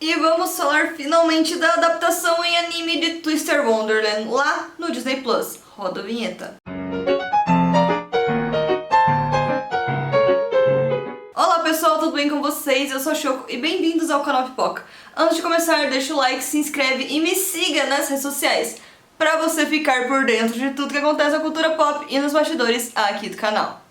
E vamos falar finalmente da adaptação em anime de Twister Wonderland lá no Disney Plus. Roda a vinheta. Olá pessoal, tudo bem com vocês? Eu sou a Choco e bem-vindos ao canal Pipoca. Antes de começar, deixa o like, se inscreve e me siga nas redes sociais pra você ficar por dentro de tudo que acontece na cultura pop e nos bastidores aqui do canal.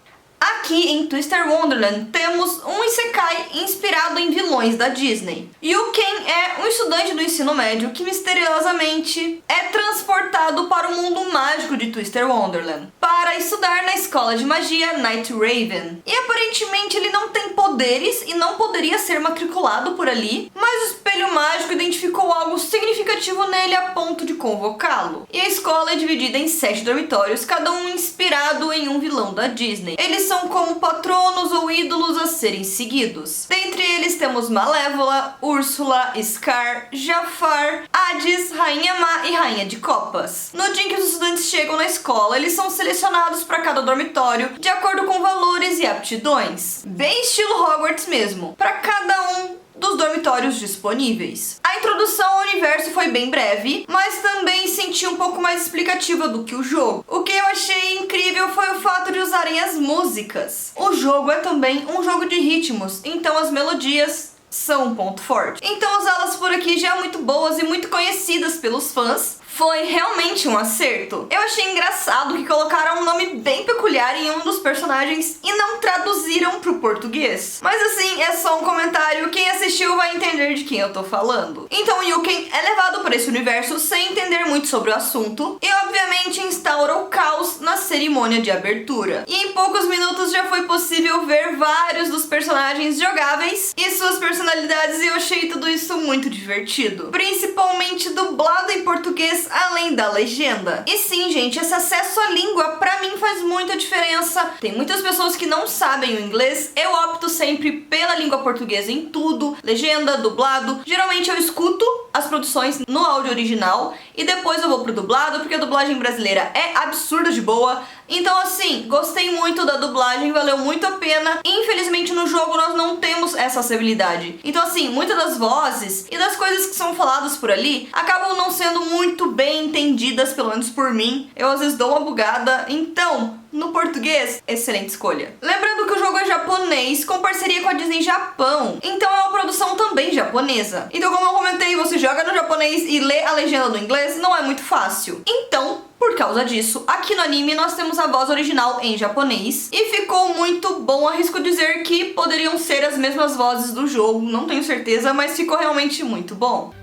Aqui em Twister Wonderland temos um isekai inspirado em vilões da Disney. Yu-Ken é um estudante do ensino médio que misteriosamente é transportado para o mundo mágico de Twister Wonderland para estudar na escola de magia Night Raven. E aparentemente ele não tem poderes e não poderia ser matriculado por ali, mas o espelho mágico identificou algo significativo nele a ponto de convocá-lo. E a escola é dividida em 7 dormitórios, cada um inspirado em um vilão da Disney. Eles são como patronos ou ídolos a serem seguidos. Dentre eles temos Malévola, Úrsula, Scar, Jafar, Hades, Rainha Má e Rainha de Copas. No dia em que os estudantes chegam na escola, eles são selecionados para cada dormitório de acordo com valores e aptidões. Bem estilo Hogwarts mesmo, para cada um dos dormitórios disponíveis. A introdução ao universo foi bem breve, mas também senti um pouco mais explicativa do que o jogo. O que eu achei incrível foi o fato de usarem as músicas. O jogo é também um jogo de ritmos, então as melodias são um ponto forte. Então usá-las por aqui já muito boas e muito conhecidas pelos fãs foi realmente um acerto. Eu achei engraçado que colocaram um nome bem peculiar em um dos personagens e não traduziram pro português. Mas assim, é só um comentário, quem assistiu vai entender de quem eu tô falando. Então Yu-Ken é levado para esse universo sem entender muito sobre o assunto e obviamente instaura o caos na cerimônia de abertura. E em poucos minutos já foi possível ver vários dos personagens jogáveis e suas personalidades, e eu achei tudo isso muito divertido. Principalmente dublado em português, além da legenda. E sim, gente, esse acesso à língua pra mim faz muita diferença. Tem muitas pessoas que não sabem o inglês, eu opto sempre pela língua portuguesa em tudo, legenda, dublado. Geralmente eu escuto as produções no áudio original e depois eu vou pro dublado, porque a dublagem brasileira é absurda de boa. Então assim, gostei muito da dublagem, valeu muito a pena. Infelizmente no jogo nós não temos essa acessibilidade. Então assim, muitas das vozes e das coisas que são faladas por ali acabam não sendo muito bem entendidas, pelo menos por mim. Eu às vezes dou uma bugada, então no português, excelente escolha. Lembrando que o jogo é japonês, com parceria com a Disney Japão, então é uma produção também japonesa. Então como eu comentei, você joga no japonês e lê a legenda no inglês, não é muito fácil. Então, por causa disso, aqui no anime nós temos a voz original em japonês e ficou muito bom. Arrisco dizer que poderiam ser as mesmas vozes do jogo, não tenho certeza, mas ficou realmente muito bom.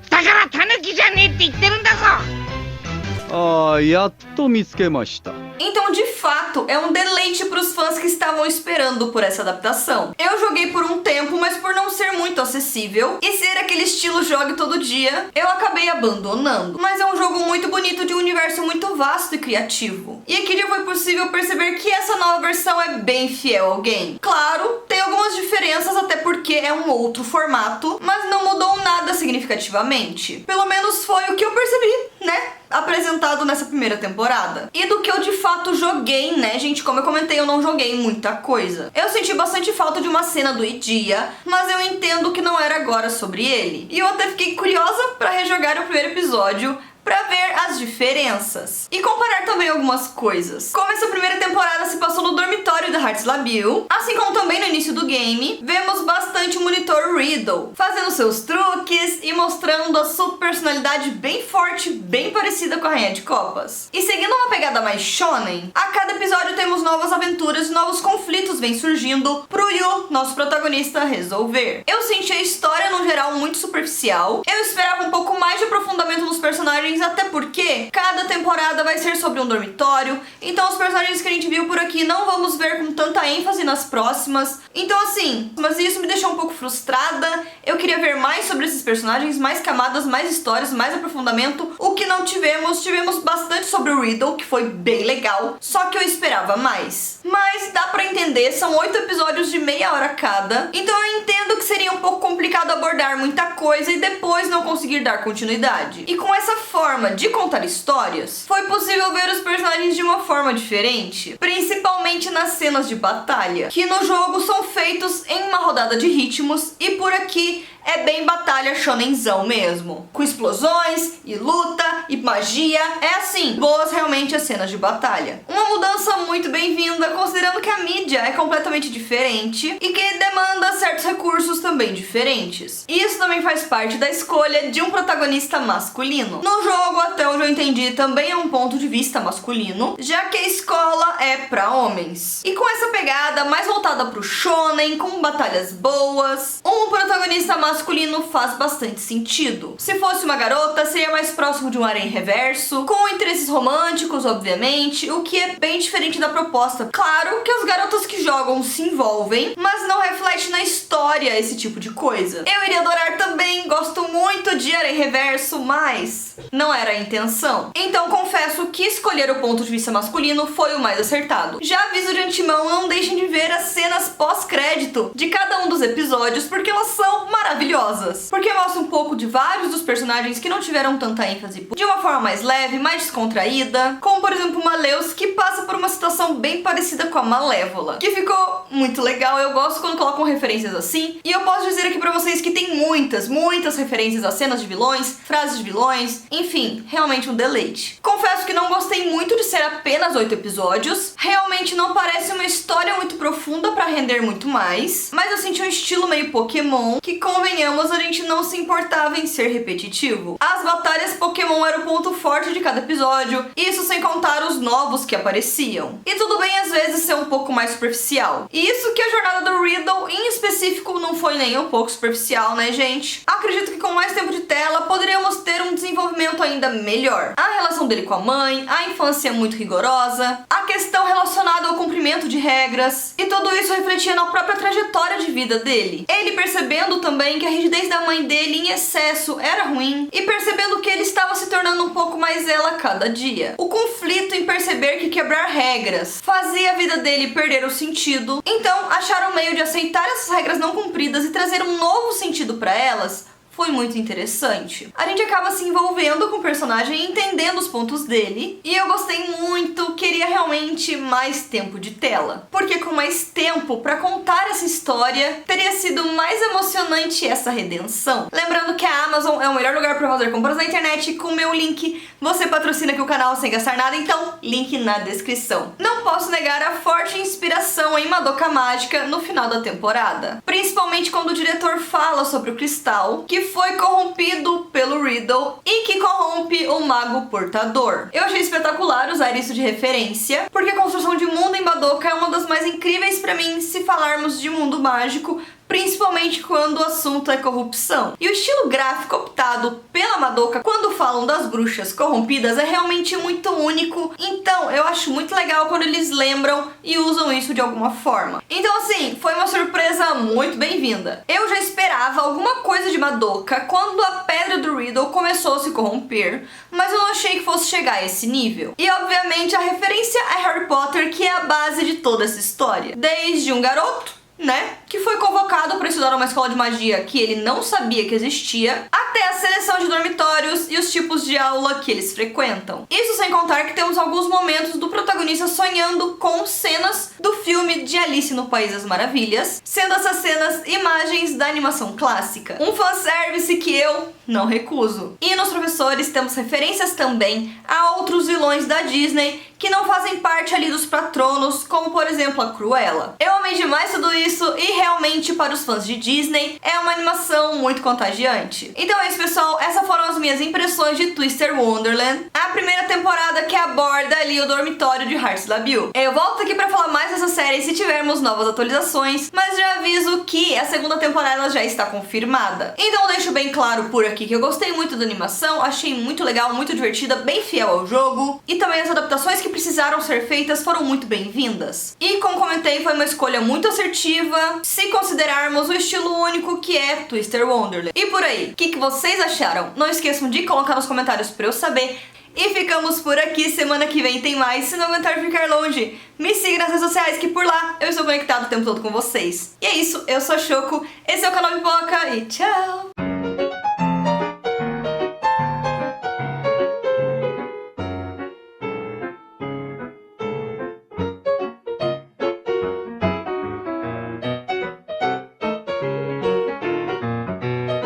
Então, de fato, é um deleite para os fãs que estavam esperando por essa adaptação. Eu joguei por um tempo, mas por não ser muito acessível e ser aquele estilo jogue todo dia, eu acabei abandonando. Mas é um jogo muito bonito, de um universo muito vasto e criativo. E aqui já foi possível perceber que essa nova versão é bem fiel ao game. Claro, tem algumas diferenças, até porque é um outro formato, mas não mudou nada significativamente. Pelo menos foi o que eu percebi, né? Apresentado nessa primeira temporada. E do que eu de fato joguei, né, gente? Como eu comentei, eu não joguei muita coisa. Eu senti bastante falta de uma cena do Idia, mas eu entendo que não era agora sobre ele. E eu até fiquei curiosa pra rejogar o primeiro episódio pra ver as diferenças e comparar também algumas coisas. Como essa primeira temporada se passou no dormitório da Hearts Labill, assim como também no início do game, vemos bastante o monitor Riddle fazendo seus truques e mostrando a sua personalidade bem forte, bem parecida com a Rainha de Copas. E seguindo uma pegada mais shonen, a cada episódio temos novas aventuras e novos conflitos vêm surgindo pro Yu, nosso protagonista, resolver. Eu senti a história no geral muito superficial, eu esperava um pouco mais de aprofundamento nos personagens, até porque cada temporada vai ser sobre um dormitório, então os personagens que a gente viu por aqui não vamos ver com tanta ênfase nas próximas. Então assim, mas isso me deixou um pouco frustrada. Eu queria ver mais sobre esses personagens, mais camadas, mais histórias, mais aprofundamento. O que não tivemos bastante sobre o Riddle, que foi bem legal, só que eu esperava mais. Mas dá pra entender, são 8 episódios de meia hora cada, então eu entendo que seria um pouco complicado abordar muita coisa e depois não conseguir dar continuidade. E com essa forma de contar histórias, foi possível ver os personagens de uma forma diferente, principalmente nas cenas de batalha, que no jogo são feitos em uma rodada de ritmos, e por aqui é bem batalha shonenzão mesmo. Com explosões, e luta, e magia, é assim, boas realmente as cenas de batalha. Uma mudança muito bem-vinda, considerando que a mídia é completamente diferente e que demanda certos recursos também diferentes. E isso também faz parte da escolha de um protagonista masculino. No jogo, até onde eu entendi, também é um ponto de vista masculino, já que a escola é pra homens. E com essa pegada mais voltada pro shonen, com batalhas boas, um protagonista masculino faz bastante sentido. Se fosse uma garota, seria mais próximo de um harém reverso, com interesses românticos, obviamente, o que é bem diferente da proposta. Claro que as garotas que jogam se envolvem, mas não reflete na história esse tipo de coisa. Eu iria adorar também, gosto muito de harém reverso, mas não era a intenção. Então confesso que escolher o ponto de vista masculino foi o mais acertado. Já aviso de antemão, não deixem de ver as cenas pós-crédito de cada um dos episódios, porque elas são maravilhosas. Porque mostra um pouco de vários dos personagens que não tiveram tanta ênfase de uma forma mais leve, mais descontraída, como por exemplo Maleus, que passa por uma situação bem parecida com a Malévola, que ficou muito legal. Eu gosto quando colocam referências assim, e eu posso dizer aqui pra vocês que tem muitas referências a cenas de vilões, frases de vilões, enfim, realmente um deleite. Confesso que não gostei muito de ser apenas 8 episódios, realmente não parece uma história muito profunda pra render muito mais, mas eu senti um estilo meio Pokémon, que convenhamos, a gente não se importava em ser repetitivo. As batalhas Pokémon era o ponto forte de cada episódio, isso sem contar os novos que apareciam. E tudo bem às vezes ser um pouco mais superficial. E isso que a jornada do Riddle em específico não foi nem um pouco superficial, né, gente? Acredito que com mais tempo de tela poderíamos ter um desenvolvimento ainda melhor. A relação dele com a mãe, a infância muito rigorosa, a questão relacionada ao cumprimento de regras, e tudo isso refletia na própria trajetória de vida dele. Ele percebendo também que a rigidez da mãe dele em excesso era ruim, e percebendo que ele estava se tornando um pouco mais ela a cada dia. O conflito em perceber que quebrar regras fazia a vida dele perder o sentido, então achar um meio de aceitar essas regras não cumpridas e trazer um novo sentido para elas foi muito interessante. A gente acaba se envolvendo com o personagem e entendendo os pontos dele, e eu gostei muito, queria realmente mais tempo de tela. Porque com mais tempo pra contar essa história, teria sido mais emocionante essa redenção. Lembrando que a Amazon é o melhor lugar pra fazer compras na internet, com o meu link você patrocina aqui o canal sem gastar nada, então link na descrição. Não posso negar a forte inspiração em Madoka Mágica no final da temporada. Principalmente quando o diretor fala sobre o cristal, que foi corrompido pelo Riddle e que corrompe o Mago Portador. Eu achei espetacular usar isso de referência, porque a construção de mundo em Madoka é uma das mais incríveis pra mim se falarmos de mundo mágico, principalmente quando o assunto é corrupção. E o estilo gráfico optado pela Madoka quando falam das bruxas corrompidas é realmente muito único, então eu acho muito legal quando eles lembram e usam isso de alguma forma. Então assim, foi uma surpresa muito bem-vinda. Eu já esperava alguma coisa de Madoka quando a pedra do Riddle começou a se corromper, mas eu não achei que fosse chegar a esse nível. E obviamente a referência a Harry Potter, que é a base de toda essa história. Desde um garoto, né, que foi convocado para estudar uma escola de magia que ele não sabia que existia, até a seleção de dormitórios e os tipos de aula que eles frequentam. Isso sem contar que temos alguns momentos do protagonista sonhando com cenas do filme de Alice no País das Maravilhas, sendo essas cenas imagens da animação clássica. Um fanservice que eu não recuso. E nos professores temos referências também a outros vilões da Disney que não fazem parte ali dos patronos, como por exemplo a Cruella. Eu amei demais tudo isso e realmente para os fãs de Disney é uma animação muito contagiante. Então é isso, pessoal, essas foram as minhas impressões de Twister Wonderland, a primeira temporada que aborda ali o dormitório de Hearts Labill. Eu volto aqui pra falar mais dessa série se tivermos novas atualizações, mas já aviso que a segunda temporada já está confirmada. Então eu deixo bem claro por aqui que eu gostei muito da animação, achei muito legal, muito divertida, bem fiel ao jogo, e também as adaptações que precisaram ser feitas foram muito bem-vindas. E como comentei, foi uma escolha muito assertiva, se considerarmos o estilo único que é Twister Wonderland. E por aí, o que vocês acharam? Não esqueçam de colocar nos comentários pra eu saber. E ficamos por aqui, semana que vem tem mais, se não aguentar ficar longe. Me siga nas redes sociais que por lá eu estou conectado o tempo todo com vocês. E é isso, eu sou a Choco, esse é o canal Pipoca e tchau!